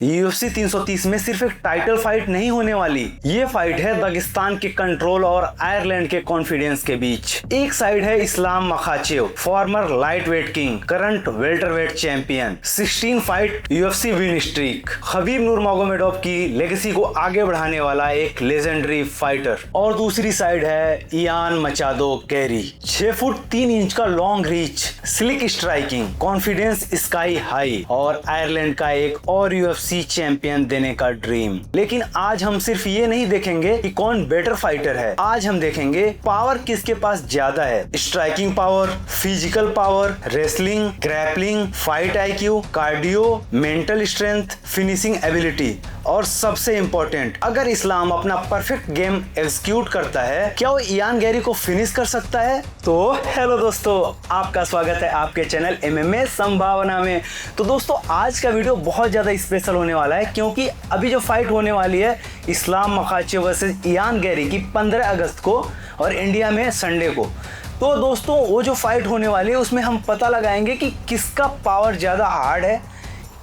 UFC 330 में सिर्फ एक टाइटल फाइट नहीं होने वाली, ये फाइट है दागिस्तान के कंट्रोल और आयरलैंड के कॉन्फिडेंस के बीच। एक साइड है Islam Makhachev, former lightweight king, current welterweight champion, 16 fight UFC win streak, Khabib Nurmagomedov की लेगेसी को आगे बढ़ाने वाला एक लेजेंडरी फाइटर। और दूसरी साइड है Ian Machado Garry, 6 foot 3 inch का long reach, slick striking, confidence sky high और आयरलैंड का एक और UFC चैंपियन देने का ड्रीम। लेकिन आज हम सिर्फ ये नहीं देखेंगे कि कौन बेटर फाइटर है, आज हम देखेंगे पावर किसके पास ज्यादा है। Striking power, physical power, wrestling, grappling, fight IQ, cardio, mental strength, finishing ability और सबसे इंपॉर्टेंट, अगर इस्लाम अपना परफेक्ट गेम एग्जीक्यूट करता है, क्या वो इयान गैरी को फिनिश कर सकता है? तो हेलो दोस्तों, आपका स्वागत है आपके चैनल MMA संभावना में। तो दोस्तों, आज का वीडियो बहुत ज्यादा स्पेशल होने वाला है क्योंकि अभी जो फाइट होने वाली है Islam Makhachev versus Ian Gary की 15 अगस्त को और इंडिया में संडे को। तो दोस्तों, वो जो फाइट होने वाली है उसमें हम पता लगाएंगे कि किसका पावर ज़्यादा हार्ड है,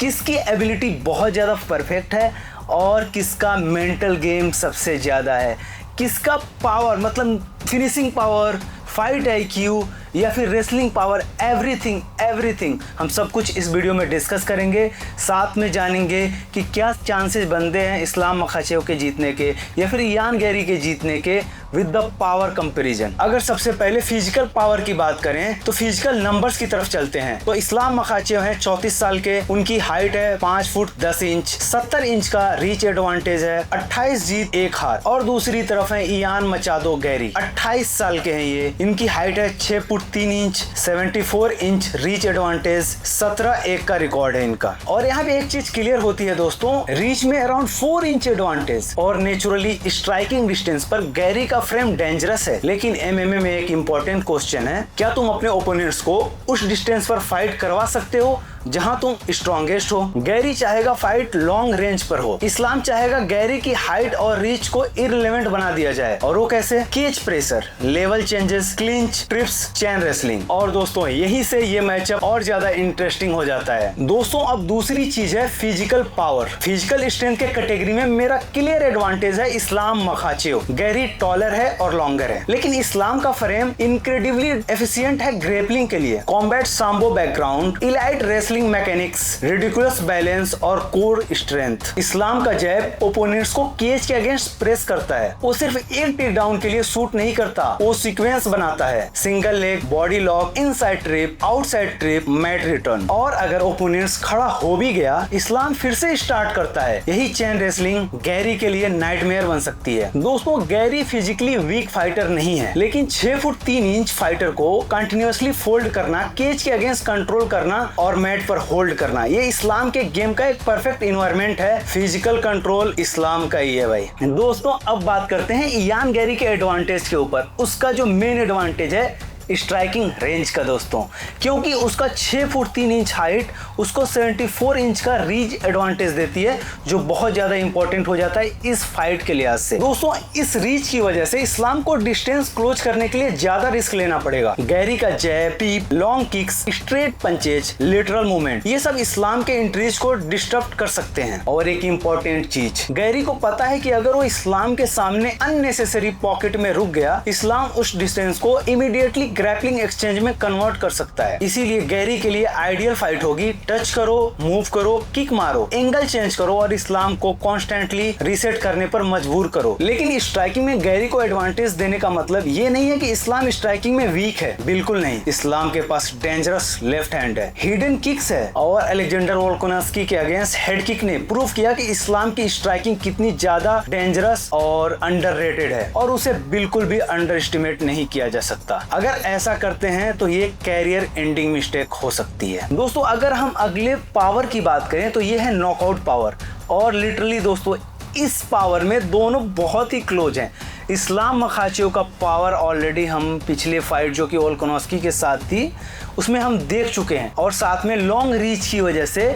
किसकी एबिलिटी बहुत ज़्यादा परफेक्ट है और किसका मेंटल गेम सबसे ज़्यादा है, किसका पावर मतलब फिनिशिंग पावर, फाइट IQ या फिर रेसलिंग पावर, एवरीथिंग हम सब कुछ इस वीडियो में डिस्कस करेंगे। साथ में जानेंगे कि क्या चांसेस बनते हैं इस्लाम मखाचेव के जीतने के या फिर इयान गैरी के जीतने के विद द पावर कंपैरिजन। अगर सबसे पहले फिजिकल पावर की बात करें तो फिजिकल नंबर्स की तरफ चलते हैं। तो इस्लाम मखाचेव है 34 साल के, उनकी हाइट है 5 फुट 10 इंच, 70 इंच का रीच एडवांटेज है, 28 जीत 1 हार। और दूसरी तरफ है इयान मचादो गैरी, 28 साल के हैं ये, इनकी हाइट है 6 foot 3 inch, 74 inch reach advantage, 17-1 का रिकॉर्ड है इनका। और यहाँ पे एक चीज क्लियर होती है दोस्तों, रीच में अराउंड 4 इंच एडवांटेज और नेचुरली स्ट्राइकिंग डिस्टेंस पर गैरी का फ्रेम डेंजरस है। लेकिन MMA में एक इंपॉर्टेंट क्वेश्चन है, क्या तुम अपने ओपोनेंट्स को उस डिस्टेंस पर फाइट करवा सकते हो जहां तुम स्ट्रॉन्गेस्ट हो? गैरी चाहेगा फाइट लॉन्ग रेंज पर हो, इस्लाम चाहेगा गैरी की हाइट और रीच को इररिलेवेंट बना दिया जाए। और वो कैसे? Cage pressure, level changes, clinch, trips, chain wrestling. और दोस्तों, यही से ये मैचअप और ज्यादा इंटरेस्टिंग हो जाता है। दोस्तों, अब दूसरी चीज है फिजिकल पावर। फिजिकल स्ट्रेंथ के कैटेगरी में मेरा क्लियर एडवांटेज है इस्लाम मखाचेव। गैरी टॉलर है और लॉन्गर है, लेकिन इस्लाम का फ्रेम इनक्रेडिबली एफिशिएंट है ग्रेपलिंग के लिए। Combat sambo background, elite wrestling mechanics, ridiculous balance और कोर स्ट्रेंथ। इस्लाम का जैब ओपोनेंट्स को केज के अगेंस्ट प्रेस करता है। वो सिर्फ एक टेक डाउन के लिए शूट नहीं करता, वो सीक्वेंस बनाता है, single leg, body lock, inside trip, outside trip, mat return. और अगर ओपोनेंट्स खड़ा हो भी गया, इस्लाम फिर से स्टार्ट करता है। यही चेन रेसलिंग गैरी के लिए नाइटमेयर बन सकती है। दोस्तों, गैरी फिजिकली वीक फाइटर नहीं है, लेकिन 6 फुट 3 इंच फाइटर को कंटिन्यूअसली फोल्ड करना, केज के अगेंस्ट कंट्रोल करना और मैट पर होल्ड करना, ये इस्लाम के गेम का एक परफेक्ट इन्वायरमेंट है। फिजिकल कंट्रोल इस्लाम का ही है भाई। दोस्तों, अब बात करते हैं इयान गैरी के एडवांटेज के ऊपर। उसका जो मेन एडवांटेज है स्ट्राइकिंग रेंज का दोस्तों, क्योंकि उसका 6 फुट 3 इंच हाइट उसको 74 इंच का रीच एडवांटेज देती है, जो बहुत ज्यादा इंपॉर्टेंट हो जाता है इस फाइट के लिहाज से। दोस्तों, इस रीच की वजह से इस्लाम को डिस्टेंस क्लोज करने के लिए ज्यादा रिस्क लेना पड़ेगा। गैरी का jab, teep, long kicks, straight punches, lateral movement, ये सब इस्लाम के एंट्रीज को डिस्टर्ब कर सकते हैं। और एक इंपॉर्टेंट चीज, गैरी को पता है कि अगर वो इस्लाम के सामने अननेसेसरी पॉकेट में रुक गया, इस्लाम उस डिस्टेंस को इमीडिएटली ग्रैपलिंग एक्सचेंज में कन्वर्ट कर सकता है। इसीलिए गैरी के लिए आइडियल फाइट होगी टच करो, मूव करो, किक मारो, एंगल चेंज करो और इस्लाम को कॉन्स्टेंटली रीसेट करने पर मजबूर करो। लेकिन स्ट्राइकिंग में गैरी को एडवांटेज देने का मतलब ये नहीं है कि इस्लाम स्ट्राइकिंग में वीक है, बिल्कुल नहीं। इस्लाम के पास डेंजरस लेफ्ट हैंड है, हिडन किक्स है और अलेक्जेंडर वोल्कानस्की के अगेंस्ट हेड किक ने प्रूव किया कि इस्लाम की स्ट्राइकिंग कितनी ज्यादा डेंजरस और अंडररेटेड है और उसे बिल्कुल भी अंडर एस्टिमेट नहीं किया जा सकता। अगर ऐसा करते हैं तो ये कैरियर एंडिंग मिस्टेक हो सकती है। दोस्तों, अगर हम अगले पावर की बात करें तो ये है नॉकआउट पावर। और लिटरली दोस्तों, इस पावर में दोनों बहुत ही क्लोज हैं। इस्लाम मखाचेव का पावर ऑलरेडी हम पिछले फाइट जो कि वोल्कानस्की के साथ थी उसमें हम देख चुके हैं, और साथ में लॉन्ग रीच की वजह से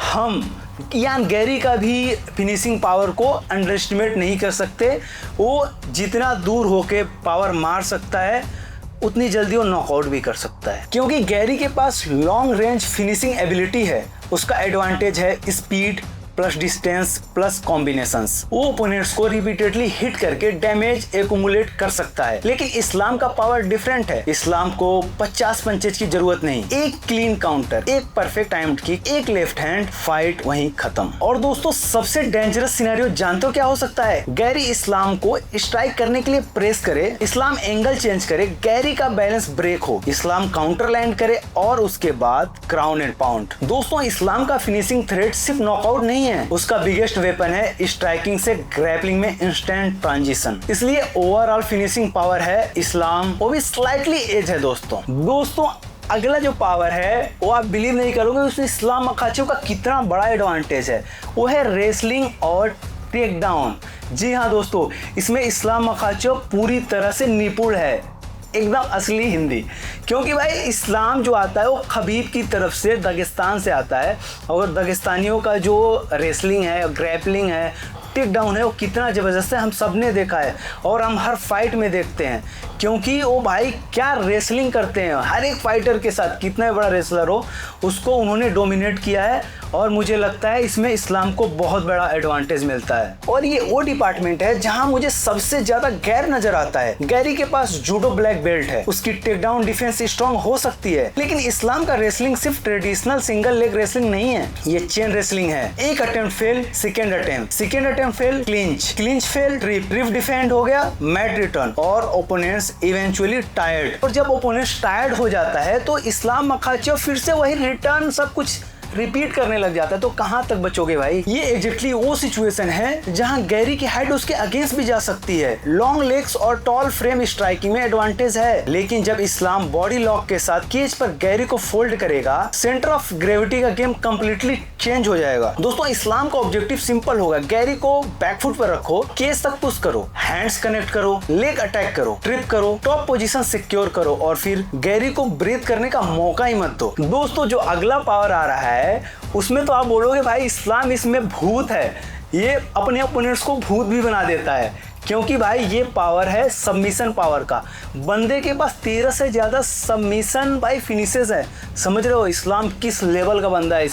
हम इयान गैरी का भी फिनिशिंग पावर को अंडर एस्टिमेट नहीं कर सकते। वो जितना दूर होके पावर मार सकता है उतनी जल्दी वो नॉकआउट भी कर सकता है, क्योंकि गैरी के पास लॉन्ग रेंज फिनिशिंग एबिलिटी है। उसका एडवांटेज है speed, plus distance plus combinations वो ओपोनेंट्स को रिपीटेडली हिट करके डैमेज एक्यूमुलेट कर सकता है। लेकिन इस्लाम का पावर डिफरेंट है। इस्लाम को 50 पंचेज की जरूरत नहीं, एक क्लीन काउंटर, एक परफेक्ट टाइम्ड किक, एक लेफ्ट हैंड, फाइट वहीं खत्म। और दोस्तों सबसे डेंजरस सिनेरियो जानते हो क्या हो सकता है? गैरी इस्लाम को स्ट्राइक करने के लिए प्रेस करे, इस्लाम एंगल चेंज करे, गैरी का बैलेंस ब्रेक हो, इस्लाम काउंटर लैंड करे और उसके बाद ग्राउंड एंड पाउंड। दोस्तों इस्लाम का फिनिशिंग थ्रेट सिर्फ नॉकआउट नहीं है, उसका बिगेस्ट वेपन है स्ट्राइकिंग से ग्रैपलिंग में इंस्टेंट ट्रांजिशन। इसलिए ओवरऑल फिनिशिंग पावर है इस्लाम, वो भी स्लाइटली एज है दोस्तों। अगला जो पावर है वो आप बिलीव नहीं करोगे उसमें इस्लाम मखाचेव का कितना बड़ा एडवांटेज है, वो है रेसलिंग और टेक डाउन। जी हाँ दोस्तों, इसमें इस्लाम मखाचेव पूरी तरह से निपुण है, एकदम असली हिंदी। क्योंकि भाई इस्लाम जो आता है वो खबीब की तरफ से दगिस्तान से आता है और दगिस्तानियों का जो रेसलिंग है, ग्रैपलिंग है, टेक डाउन है वो कितना ज़बरदस्त है हम सब ने देखा है और हम हर फाइट में देखते हैं। क्योंकि वो भाई क्या रेसलिंग करते हैं, हर एक फाइटर के साथ कितना बड़ा रेसलर हो उसको उन्होंने डोमिनेट किया है और मुझे लगता है इसमें इस्लाम को बहुत बड़ा एडवांटेज मिलता है। और ये वो डिपार्टमेंट है जहां मुझे सबसे ज्यादा गैर नजर आता है। गैरी के पास जूडो ब्लैक बेल्ट है, उसकी टेक डाउन डिफेंस स्ट्रॉन्ग हो सकती है, लेकिन इस्लाम का रेसलिंग सिर्फ ट्रेडिशनल सिंगल लेग रेसलिंग नहीं है, ये चेन रेसलिंग है। एक attempt fail, second attempt fail, clinch fail, trip defend हो गया, मैट रिटर्न और ओपोनेंट्स इवेंचुअली टायर्ड। और जब ओपोनेंट्स टायर्ड हो जाता है तो इस्लाम मखाचेव फिर से वही रिटर्न सब कुछ रिपीट करने लग जाता है। तो कहां तक बचोगे भाई? ये एग्जैक्टली वो सिचुएशन है जहां गैरी की हाइट उसके अगेंस्ट भी जा सकती है। लॉन्ग लेग्स और टॉल फ्रेम स्ट्राइकिंग में एडवांटेज है, लेकिन जब इस्लाम बॉडी लॉक के साथ केज पर गैरी को फोल्ड करेगा, सेंटर ऑफ ग्रेविटी का गेम कंप्लीटली चेंज हो जाएगा। दोस्तों इस्लाम का ऑब्जेक्टिव सिंपल होगा, गैरी को बैकफुट पर रखो, केज तक पुश करो, हैंड्स कनेक्ट करो, लेग अटैक करो, ट्रिप करो, टॉप पोजीशन सिक्योर करो और फिर गैरी को ब्रीथ करने का मौका ही मत दो। दोस्तों जो अगला पावर आ रहा है उसमें तो आप बोलोगे भाई इस्लाम इसमें भूत है, ये अपने ओपोनेंट्स को भूत भी बना देता है। क्योंकि भाई ये पावर है सबमिशन पावर का। बंदे के पास 13 से ज्यादा सबमिशन भाई फिनिशेस है। समझ रहे हो इस्लाम किस लेवल का बंदा है।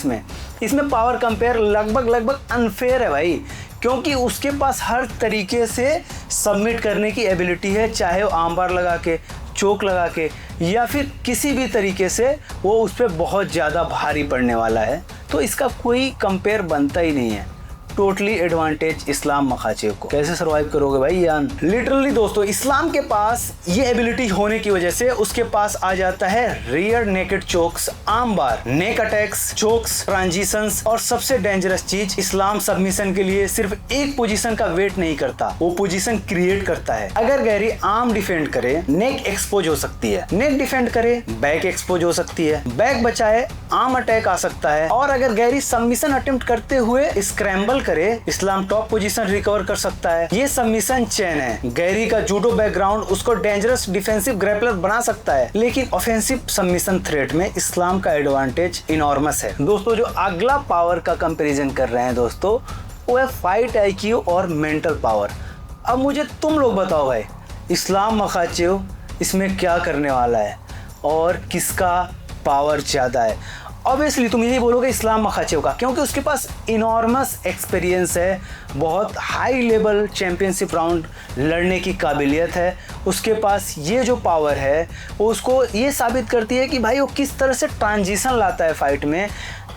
इसमें पावर कंपेयर लगभग अनफेयर है भाई, क्योंकि उसके पास हर तरीके से सबमिट करने की एबिलिटी है, चाहे वो आर्म बार लगा के, चोक लगा के या फिर किसी भी तरीके से वो उस पर बहुत ज़्यादा भारी पड़ने वाला है। तो इसका कोई कंपेयर बनता ही नहीं है। टोटली एडवांटेज इस्लाम मखाचेव को। कैसे सर्वाइव करोगे भाई यान? लिटरली दोस्तों इस्लाम के पास ये एबिलिटी होने की वजह से उसके पास आ जाता है रियर नेकेड चोक्स, आर्म बार, नेक अटैक्स, चोक्स, ट्रांजिशंस और सबसे डेंजरस चीज, इस्लाम सबमिशन के लिए सिर्फ एक पोजीशन का वेट नहीं करता, वो पोजीशन क्रिएट करता है। अगर गैरी आर्म डिफेंड करे, नेक एक्सपोज हो सकती है, नेक डिफेंड करे, बैक एक्सपोज हो सकती है, बैक बचाए, आर्म अटैक आ सकता है और अगर गैरी सबमिशन अटेम्प्ट करते हुए स्क्रैम्बल करे, इस्लाम टॉप पोजीशन रिकवर कर सकता है। ये सबमिशन चेन है। गैरी का जूडो बैकग्राउंड उसको डेंजरस डिफेंसिव ग्रैपलर बना सकता है, लेकिन ऑफेंसिव सबमिशन थ्रेट में इस्लाम का एडवांटेज इनॉर्मस है। दोस्तों जो अगला पावर का कंपैरिजन कर रहे हैं दोस्तों, वो है फाइट आईक्यू और मेंटल पावर। अब मुझे तुम लोग बताओ भाई, इस्लाम मखाचेव इसमें क्या करने वाला है और किसका पावर ज्यादा है? ऑब्वियसली तुम यही बोलोगे इस्लाम मखाचेव का, क्योंकि उसके पास इनॉर्मस एक्सपीरियंस है, बहुत हाई लेवल चैंपियनशिप राउंड लड़ने की काबिलियत है। उसके पास ये जो पावर है वो उसको ये साबित करती है कि भाई वो किस तरह से ट्रांजिशन लाता है फाइट में,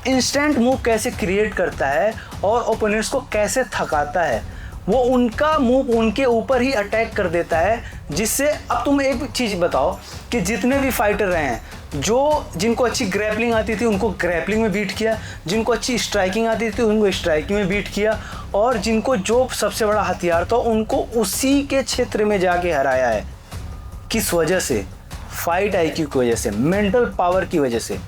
इंस्टेंट मूव कैसे क्रिएट करता है और ओपोनेंट्स को कैसे थकाता है। वो उनका मूव उनके ऊपर ही अटैक कर देता है, जिससे अब तुम एक चीज़ बताओ कि जितने भी फाइटर रहे हैं, जिनको अच्छी ग्रैपलिंग आती थी उनको ग्रैपलिंग में बीट किया, जिनको अच्छी स्ट्राइकिंग आती थी उनको स्ट्राइकिंग में बीट किया और जिनको जो सबसे बड़ा हथियार था उनको उसी के क्षेत्र में जाके हराया है। किस वजह से? फाइट आईक्यू की वजह से, मेंटल पावर की वजह से।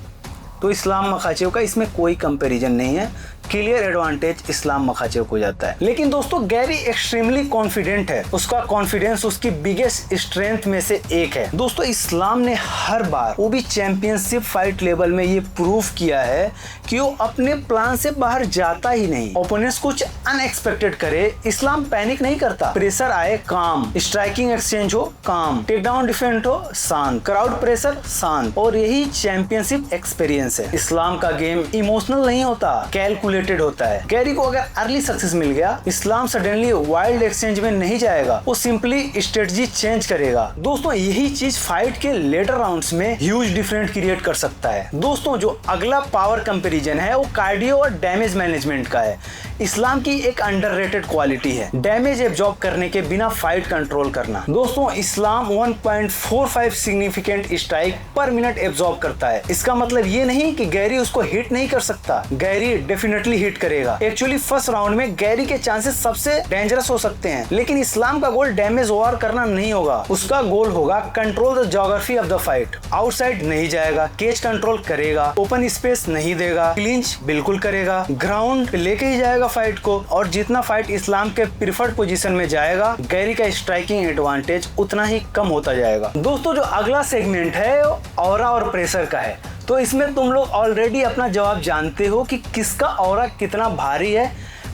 तो इस्लाम मखाचेव का इसमें कोई कंपैरिजन नहीं है, क्लियर एडवांटेज इस्लाम मखाचेव को जाता है। लेकिन दोस्तों गैरी एक्सट्रीमली कॉन्फिडेंट है, उसका कॉन्फिडेंस उसकी बिगेस्ट स्ट्रेंथ में से एक है। दोस्तों इस्लाम ने हर बार, वो भी चैंपियनशिप फाइट लेवल में, ये प्रूव किया है कि वो अपने प्लान से बाहर जाता ही नहीं। ओपोनेंट्स कुछ अनएक्सपेक्टेड करे, इस्लाम पैनिक नहीं करता। प्रेशर आए काम, स्ट्राइकिंग एक्सचेंज हो काम, टेक डाउन डिफेंड हो शांत, क्राउड प्रेशर शांत। और यही चैंपियनशिप एक्सपीरियंस है। इस्लाम का गेम इमोशनल नहीं होता, कैलकुलेट लिमिटेड होता है। गैरी को अगर अर्ली सक्सेस मिल गया, इस्लाम सडनली वाइल्ड एक्सचेंज में नहीं जाएगा, वो सिंपली स्ट्रेटजी चेंज करेगा। दोस्तों यही चीज फाइट के लेटर राउंड्स में ह्यूज डिफरेंट क्रिएट कर सकता है। दोस्तों जो अगला पावर कंपैरिजन है वो कार्डियो और डैमेज मैनेजमेंट का है। इस्लाम की एक अंडररेटेड क्वालिटी है डैमेज एब्जॉर्ब करने के बिना फाइट कंट्रोल करना। दोस्तों इस्लाम 1.45 सिग्निफिकेंट स्ट्राइक पर मिनट एब्जॉर्ब करता है। इसका मतलब ये नहीं कि गैरी उसको हिट नहीं कर सकता, गैरी डेफिनेटली हिट करेगा। एक्चुअली फर्स्ट राउंड में गैरी के चांसेस सबसे डेंजरस हो सकते हैं, लेकिन इस्लाम का गोल डैमेज ओवर करना नहीं होगा। उसका गोल होगा control the geography of the fight. Outside नहीं जाएगा, केज कंट्रोल करेगा, ओपन स्पेस नहीं देगा, क्लिंच बिल्कुल करेगा, ग्राउंड लेके ही जाएगा फाइट को। और जितना फाइट इस्लाम के प्रिफर्ड पोजीशन में जाएगा, गैरी का स्ट्राइकिंग एडवांटेज उतना ही कम होता जाएगा। दोस्तों जो अगला सेगमेंट है ऑरा और प्रेशर का है। तो इसमें तुम लोग ऑलरेडी अपना जवाब जानते हो कि किसका ऑरा कितना भारी है,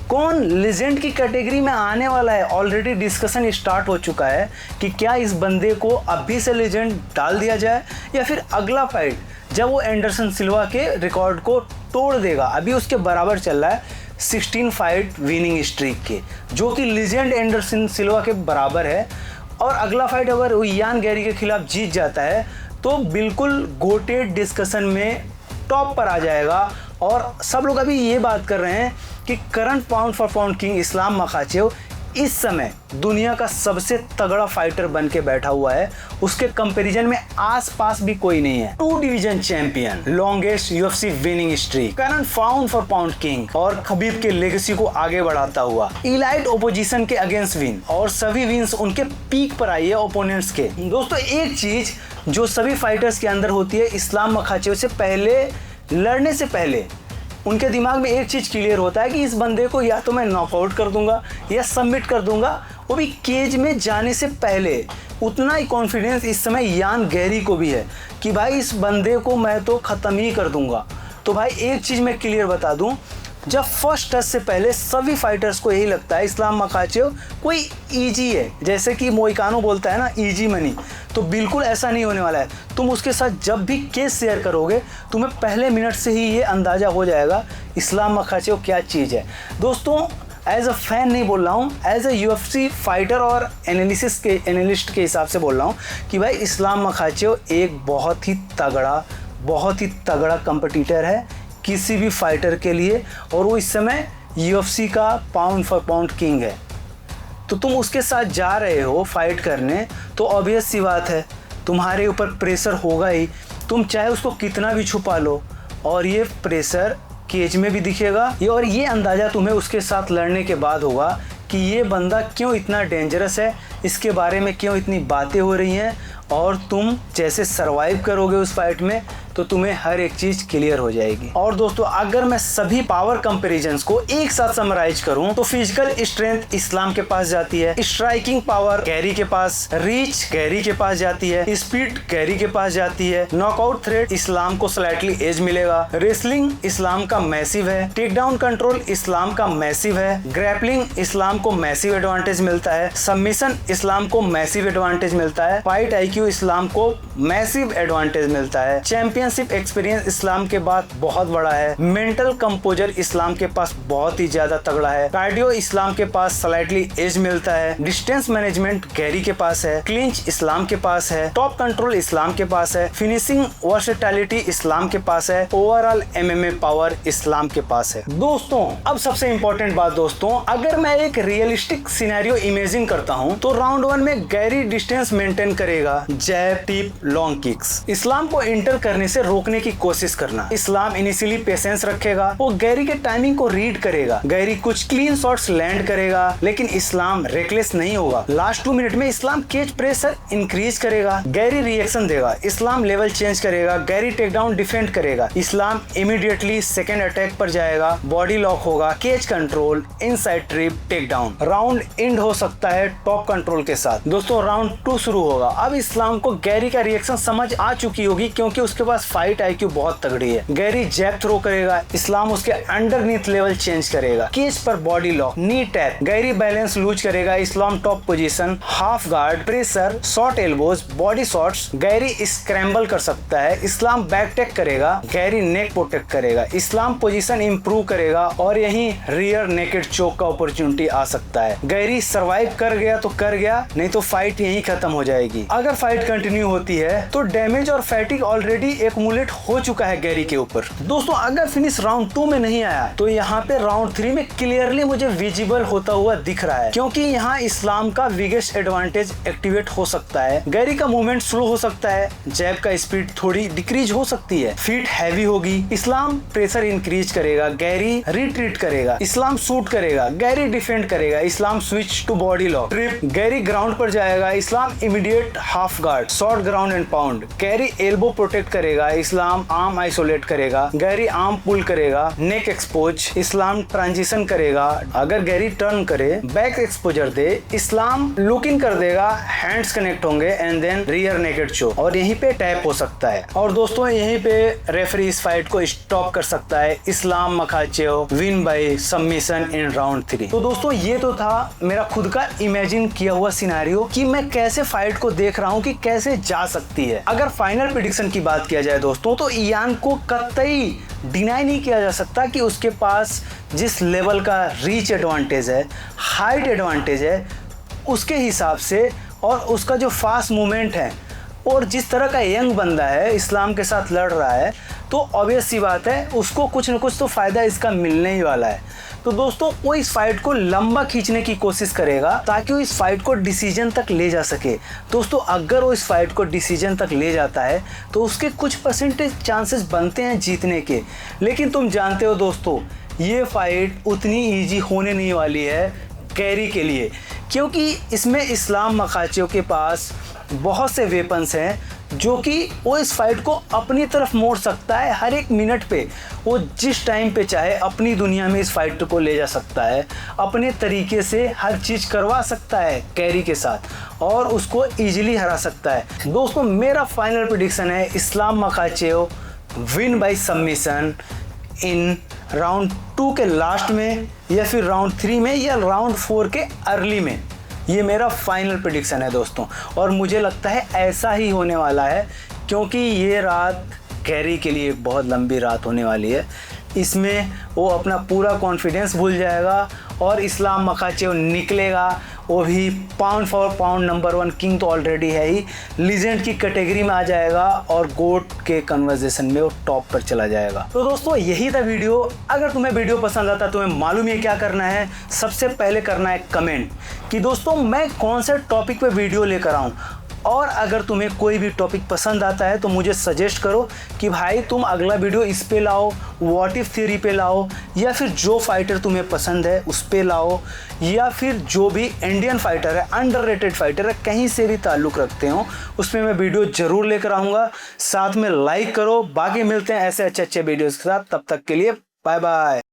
कौन लेजेंड की कैटेगरी में आने वाला है। ऑलरेडी डिस्कशन स्टार्ट हो चुका है कि क्या इस बंदे को अभी से लेजेंड डाल दिया जाए या फिर अगला फाइट जब वो एंडरसन सिल्वा के रिकॉर्ड को तोड़ देगा। अभी उसके बराबर चल रहा है 16 फाइट विनिंग स्ट्रीक के, जो कि लीजेंड एंडरसन सिल्वा के बराबर है। और अगला फाइट अगर वो यान गैरी के खिलाफ जीत जाता है तो बिल्कुल गोटेड डिस्कशन में टॉप पर आ जाएगा। और सब लोग अभी ये बात कर रहे हैं कि current pound for pound king Islam Makhachev इस समय दुनिया का सबसे तगड़ा फाइटर बन के बैठा हुआ है। उसके कंपैरिजन में आसपास भी कोई नहीं है। 2 division champion, longest UFC winning streak, current pound for pound king और खबीब के लेगेसी को आगे बढ़ाता हुआ, इलाइट ओपोजिशन के अगेंस्ट विन, और सभी विन्स उनके पीक पर आई है ओपोनेंट्स के। दोस्तों एक चीज जो सभी फाइटर्स के अंदर होती है, इस्लाम मखाचेव से पहले लड़ने से पहले उनके दिमाग में एक चीज़ क्लियर होता है कि इस बंदे को या तो मैं नॉकआउट कर दूंगा या सबमिट कर दूंगा, वो भी केज में जाने से पहले। उतना ही कॉन्फिडेंस इस समय यान गैरी को भी है कि भाई इस बंदे को मैं तो ख़त्म ही कर दूंगा। तो भाई एक चीज़ मैं क्लियर बता दूं, जब फर्स्ट टच से पहले सभी फाइटर्स को यही लगता है इस्लाम मखाचेव कोई ईजी है, जैसे कि मोइकानो बोलता है ना ईजी मनी, तो बिल्कुल ऐसा नहीं होने वाला है। तुम उसके साथ जब भी केस शेयर करोगे तुम्हें पहले मिनट से ही ये अंदाज़ा हो जाएगा इस्लाम मखाचेव क्या चीज़ है। दोस्तों एज अ फैन नहीं बोल रहा हूँ, एज अ यूएफसी फाइटर और एनालिस्ट के हिसाब से बोल रहा हूँ कि भाई इस्लाम मखाचेव एक बहुत ही तगड़ा कंपटीटर है किसी भी फाइटर के लिए, और वो इस समय यूएफसी का पाउंड फॉर पाउंड किंग है। तो तुम उसके साथ जा रहे हो फाइट करने, तो ऑब्वियस सी बात है तुम्हारे ऊपर प्रेशर होगा ही। तुम चाहे उसको कितना भी छुपा लो, और ये प्रेशर केज में भी दिखेगा, और ये अंदाज़ा तुम्हें उसके साथ लड़ने के बाद होगा कि ये बंदा क्यों इतना डेंजरस है, इसके बारे में क्यों इतनी बातें हो रही हैं, और तुम जैसे सरवाइव करोगे उस फाइट में तो तुम्हें हर एक चीज क्लियर हो जाएगी। और दोस्तों अगर मैं सभी पावर कंपैरिजंस को एक साथ समराइज करूं तो फिजिकल स्ट्रेंथ इस्लाम के पास जाती है, स्ट्राइकिंग पावर गैरी के पास, रीच गैरी के पास जाती है, स्पीड गैरी के पास जाती है, नॉकआउट थ्रेट इस्लाम को स्लाइटली एज मिलेगा, रेसलिंग इस्लाम का मैसिव है, टेक डाउन कंट्रोल इस्लाम का मैसिव है, ग्रैपलिंग इस्लाम को मैसिव एडवांटेज मिलता है, सबमिशन इस्लाम को मैसिव एडवांटेज मिलता है, फाइट IQ इस्लाम को मैसिव एडवांटेज मिलता है, चैंपियनशिप एक्सपीरियंस इस्लाम के पास बहुत बड़ा है, मेंटल कंपोजर इस्लाम के पास बहुत ही ज्यादा तगड़ा है, कार्डियो इस्लाम के पास स्लाइटली एज मिलता है, डिस्टेंस मैनेजमेंट गैरी के पास है, क्लिंच इस्लाम के पास है, टॉप कंट्रोल इस्लाम के पास है, फिनिशिंग वर्सेटैलिटी इस्लाम के पास है, ओवरऑल MMA पावर इस्लाम के पास है। दोस्तों अब सबसे इंपॉर्टेंट बात दोस्तों, अगर मैं एक रियलिस्टिक सिनेरियो इमेजिन करता हूँ तो राउंड 1 में गैरी डिस्टेंस मेंटेन करेगा, जैब, टिप, लॉन्ग किक्स, इस्लाम को एंटर करने से रोकने की कोशिश करना। इस्लाम इनिशियली पेशेंस रखेगा, वो गैरी के टाइमिंग को रीड करेगा, गैरी कुछ क्लीन शॉट्स लैंड करेगा, लेकिन इस्लाम रेकलेस नहीं होगा। लास्ट 2 मिनट में इस्लाम केज प्रेशर इंक्रीज करेगा, गैरी रिएक्शन देगा, इस्लाम लेवल चेंज करेगा, गैरी टेक डाउन डिफेंड करेगा, इस्लाम इमीडिएटली सेकेंड अटैक पर जाएगा, बॉडी लॉक होगा, cage control, inside trip, take down. Round end हो सकता है टॉप कंट्रोल के साथ। दोस्तों राउंड 2 शुरू होगा। अब इस्लाम को गैरी का रिएक्शन समझ आ चुकी होगी क्योंकि उसके पास फाइट IQ बहुत तगड़ी है। गैरी जैब थ्रो करेगा, इस्लाम उसके अंडरनीथ लेवल चेंज करेगा, केज पर body lock, knee tap, Garry balance lose करेगा, Islam top position, half guard, pressure, short elbows, body shots, Garry scramble कर सकता है, इस्लाम बैक टेक करेगा, गैरी नेक प्रोटेक्ट करेगा, इस्लाम पोजीशन इंप्रूव करेगा और यहीं रियर नेकेड चोक का अपॉर्चुनिटी आ सकता है। गैरी सरवाइव कर गया तो कर गया, नहीं तो फाइट यहीं खत्म हो जाएगी। अगर फाइट कंटिन्यू होती है तो डैमेज और फैटिग ऑलरेडी एक्यूमुलेट हो चुका है गैरी के ऊपर। दोस्तों अगर फिनिश राउंड 2 में नहीं आया तो यहाँ पे राउंड 3 में क्लियरली मुझे विजिबल होता हुआ दिख रहा है, क्योंकि यहाँ इस्लाम का बिगेस्ट एडवांटेज एक्टिवेट हो सकता है। गैरी का मूवमेंट स्लो हो सकता है, जैब का स्पीड थोड़ी डिक्रीज हो सकती है, फीट हैवी होगी, इस्लाम प्रेशर इंक्रीज करेगा, गैरी रिट्रीट करेगा, इस्लाम शूट करेगा, गैरी डिफेंड करेगा, Islam switch to body lock, trip, Garry ground पर जाएगा, Islam immediate half guard, short ground and pound, Garry elbow protect करेगा, इस्लाम आर्म आइसोलेट करेगा, Garry arm pull करेगा, neck expose, Islam transition करेगा, अगर Garry turn करे back exposure दे, Islam look in कर देगा, हैंड्स कनेक्ट होंगे एंड देन रियर नेकेड चोक और यहीं पे टैप हो सकता है। और दोस्तों यहीं पे रेफरी इस फाइट को स्टॉप कर सकता है। Islam Makhachev win bye submission in round 3। तो दोस्तों ये तो था मेरा खुद का इमेजिन किया हुआ सिनेरियो कि मैं कैसे फाइट को देख रहा हूँ कि कैसे जा सकती है। अगर फाइनल प्रेडिक्शन की बात किया जाए दोस्तों तो इयान को कतई डिनाई नहीं किया जा सकता कि उसके पास जिस लेवल का रीच एडवांटेज है, हाइट एडवांटेज है, उसके हिसाब से और उसका जो फास्ट मूवमेंट है और जिस तरह का यंग बंदा है इस्लाम के साथ लड़ रहा है, तो ऑब्वियस सी बात है उसको कुछ न कुछ तो फ़ायदा इसका मिलने ही वाला है। तो दोस्तों वो इस फाइट को लंबा खींचने की कोशिश करेगा ताकि वो इस फाइट को डिसीजन तक ले जा सके। दोस्तों अगर वो इस फाइट को डिसीजन तक ले जाता है तो उसके कुछ परसेंटेज चांसेस बनते हैं जीतने के, लेकिन तुम जानते हो दोस्तों ये फाइट उतनी ईजी होने नहीं वाली है गैरी के लिए, क्योंकि इसमें इस्लाम मखाचेव के पास बहुत से वेपन्स हैं जो कि वो इस फाइट को अपनी तरफ मोड़ सकता है। हर एक मिनट पे वो जिस टाइम पे चाहे अपनी दुनिया में इस फाइट को ले जा सकता है, अपने तरीके से हर चीज़ करवा सकता है गैरी के साथ और उसको इजीली हरा सकता है। दोस्तों मेरा फाइनल प्रेडिक्शन है Islam Makhachev win bye submission in round 2 के लास्ट में या फिर राउंड 3 में या राउंड 4 के अर्ली में। ये मेरा फाइनल प्रेडिक्शन है दोस्तों और मुझे लगता है ऐसा ही होने वाला है, क्योंकि ये रात गैरी के लिए एक बहुत लंबी रात होने वाली है। इसमें वो अपना पूरा कॉन्फिडेंस भूल जाएगा और इस्लाम मखाचेव निकलेगा, वो भी pound for pound number 1 king तो ऑलरेडी है ही, लीजेंड की कैटेगरी में आ जाएगा और गोट के कन्वर्सेशन में वो टॉप पर चला जाएगा। तो दोस्तों यही था वीडियो। अगर तुम्हें वीडियो पसंद आता तुम्हें मालूम है क्या करना है, सबसे पहले करना है कमेंट कि दोस्तों मैं कौन से टॉपिक पे वीडियो लेकर आऊँ, और अगर तुम्हें कोई भी टॉपिक पसंद आता है तो मुझे सजेस्ट करो कि भाई तुम अगला वीडियो इस पे लाओ, व्हाट इफ थ्योरी पे लाओ, या फिर जो फाइटर तुम्हें पसंद है उस पे लाओ, या फिर जो भी इंडियन फाइटर है, अंडररेटेड फाइटर है, कहीं से भी ताल्लुक़ रखते हो उस पर मैं वीडियो ज़रूर लेकर आऊँगा। साथ में लाइक करो। बाकी मिलते हैं ऐसे अच्छे वीडियोज़ के साथ, तब तक के लिए बाय बाय।